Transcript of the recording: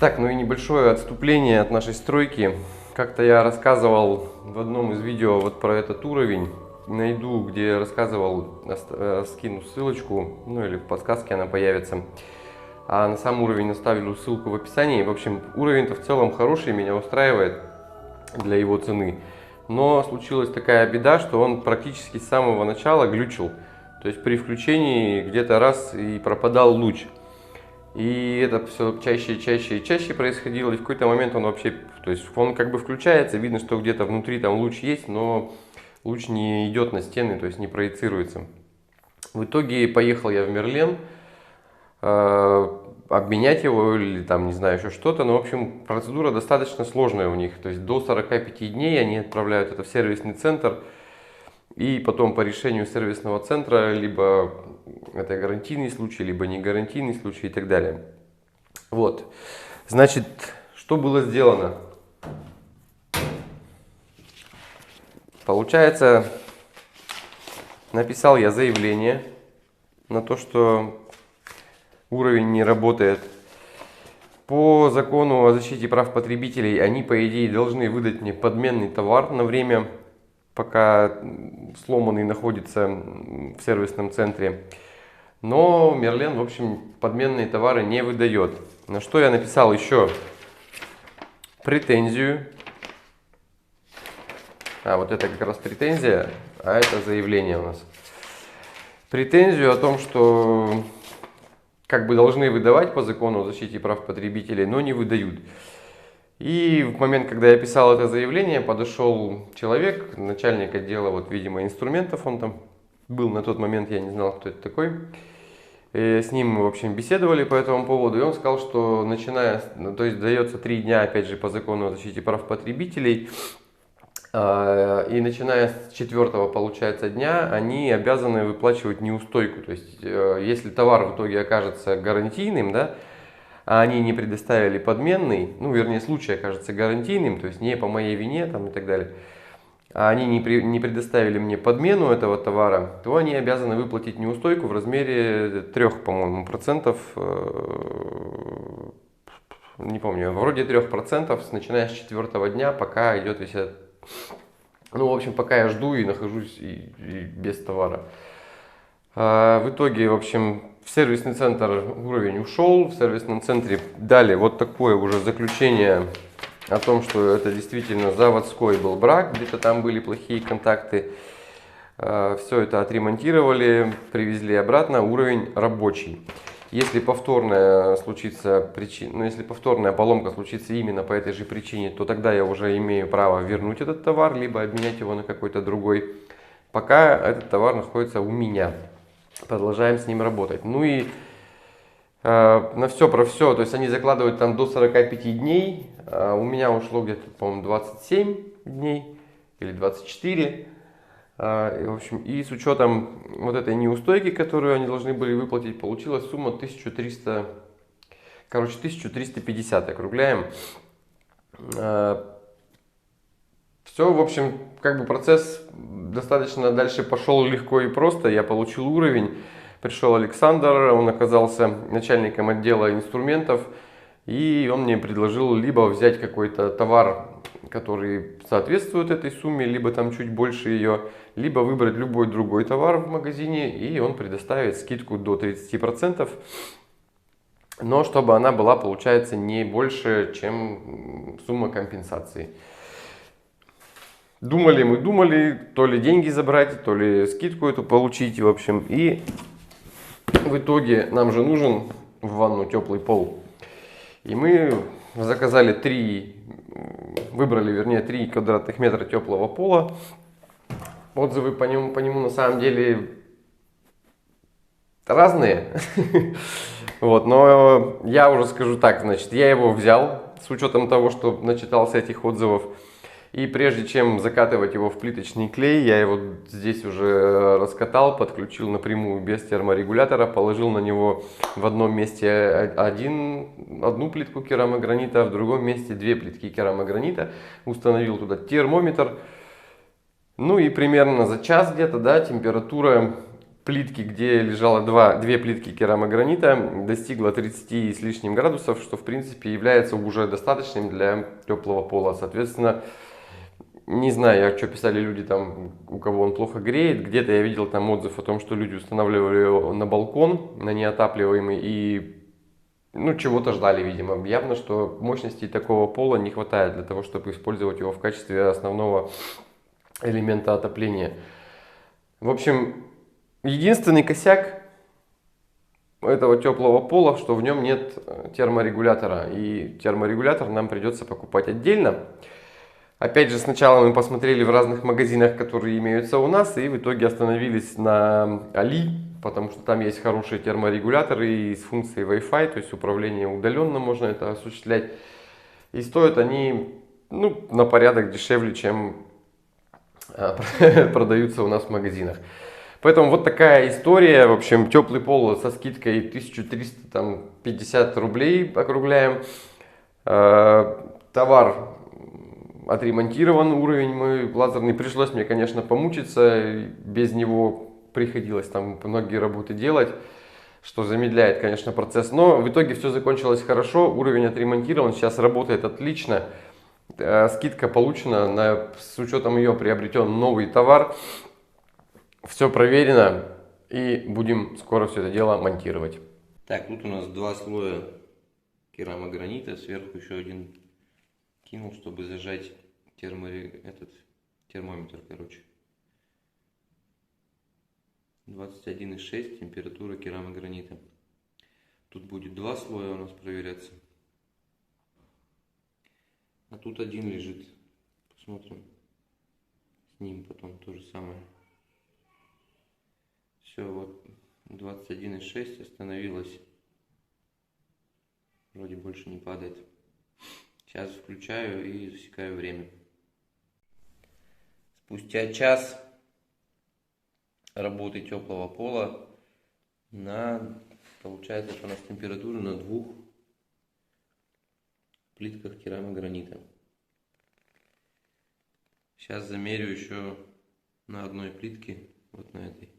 Так, ну и небольшое отступление от нашей стройки. Как-то я рассказывал в одном из видео вот про этот уровень. Найду, где я рассказывал, скину ссылочку, ну или в подсказке она появится. А на сам уровень оставлю ссылку в описании. В общем, уровень-то в целом хороший, меня устраивает для его цены. Но случилась такая беда, что он практически с самого начала глючил. То есть при включении где-то раз и пропадал луч. И это все чаще и чаще и чаще происходило. И в какой-то момент он вообще, то есть он как бы включается, видно, что где-то внутри там луч есть, но луч не идет на стены, то есть не проецируется. В итоге поехал я в Мерлен, обменять его или там не знаю еще что-то. Но в общем процедура достаточно сложная у них. То есть до 45 дней они отправляют это в сервисный центр. И потом по решению сервисного центра, либо это гарантийный случай, либо не гарантийный случай и так далее. Вот. Значит, что было сделано? Получается, написал я заявление на то, что уровень не работает. По закону о защите прав потребителей они, по идее, должны выдать мне подменный товар на время, пока сломанный находится в сервисном центре. Но Мерлен, в общем, подменные товары не выдает. На что я написал еще претензию. Вот это как раз претензия, а это заявление у нас. Претензию о том, что как бы должны выдавать по закону о защите прав потребителей, но не выдают. И в момент, когда я писал это заявление, подошел человек, начальник отдела, вот, видимо, инструментов, он там был на тот момент, я не знал, кто это такой. И с ним мы, в общем, беседовали по этому поводу, и он сказал, что то есть дается 3 дня, опять же, по закону о защите прав потребителей, и начиная с 4-го, получается, дня, они обязаны выплачивать неустойку. То есть, если товар в итоге окажется гарантийным, да, а они не предоставили подменный, ну, вернее, случай окажется гарантийным, то есть не по моей вине там, и так далее, а они не предоставили мне подмену этого товара, то они обязаны выплатить неустойку в размере 3, по-моему, процентов, не помню, вроде 3%, начиная с 4-го дня, пока идет весь этот, ну, в общем, пока я жду и нахожусь и без товара. В итоге, в общем, в сервисный центр уровень ушел, в сервисном центре дали вот такое уже заключение о том, что это действительно заводской был брак, где-то там были плохие контакты. Все это отремонтировали, привезли обратно, уровень рабочий. Если повторная поломка случится именно по этой же причине, то тогда я уже имею право вернуть этот товар, либо обменять его на какой-то другой. Пока этот товар находится у меня. Продолжаем с ним работать. Ну и на все про все, то есть они закладывают там до 45 дней, у меня ушло где-то, по-моему, 27 дней или 24. В общем, и с учетом вот этой неустойки, которую они должны были выплатить, получилась сумма 1350, округляем. Все, в общем, как бы процесс достаточно дальше пошел легко и просто. Я получил уровень, пришел Александр, он оказался начальником отдела инструментов, и он мне предложил либо взять какой-то товар, который соответствует этой сумме, либо там чуть больше ее, либо выбрать любой другой товар в магазине, и он предоставит скидку до 30%, но чтобы она была, получается, не больше, чем сумма компенсации. Думали, то ли деньги забрать, то ли скидку эту получить, в общем. И в итоге нам же нужен в ванну теплый пол. И мы заказали выбрали 3 квадратных метра теплого пола. Отзывы по нему на самом деле разные. Вот, но я уже скажу так, значит, я его взял с учетом того, что начитался этих отзывов. И прежде чем закатывать его в плиточный клей, я его здесь уже раскатал, подключил напрямую без терморегулятора, положил на него в одном месте одну плитку керамогранита, а в другом месте 2 плитки керамогранита, установил туда термометр. Ну и примерно за час где-то, да, температура плитки, где лежало две плитки керамогранита, достигла 30 с лишним градусов, что в принципе является уже достаточным для теплого пола. Соответственно, не знаю, что писали люди там, у кого он плохо греет. Где-то я видел там отзыв о том, что люди устанавливали его на балкон, на неотапливаемый, и ну, чего-то ждали, видимо. Явно, что мощности такого пола не хватает для того, чтобы использовать его в качестве основного элемента отопления. В общем, единственный косяк этого теплого пола, что в нем нет терморегулятора. И терморегулятор нам придется покупать отдельно. Опять же, сначала мы посмотрели в разных магазинах, которые имеются у нас, и в итоге остановились на Али, потому что там есть хорошие терморегуляторы и с функцией Wi-Fi, то есть управление удаленно можно это осуществлять. И стоят они на порядок дешевле, чем продаются у нас в магазинах. Поэтому вот такая история. В общем, теплый пол со скидкой 1350 рублей округляем. Товар отремонтирован, уровень мой лазерный. Пришлось мне, конечно, помучиться. Без него приходилось там многие работы делать, что замедляет, конечно, процесс. Но в итоге все закончилось хорошо. Уровень отремонтирован, сейчас работает отлично. Скидка получена, с учетом ее приобретен новый товар. Все проверено, и будем скоро все это дело монтировать. Так, тут у нас 2 слоя керамогранита, сверху еще один кинул, чтобы зажать термометр, короче. 21,6 температура керамогранита. Тут будет 2 слоя у нас проверяться. А тут один лежит. Посмотрим. С ним потом то же самое. Все, вот 21,6 остановилось. Вроде больше не падает. Сейчас включаю и засекаю время. Спустя час работы теплого пола получается, что у нас температура на 2 плитках керамогранита. Сейчас замерю еще на одной плитке, вот на этой.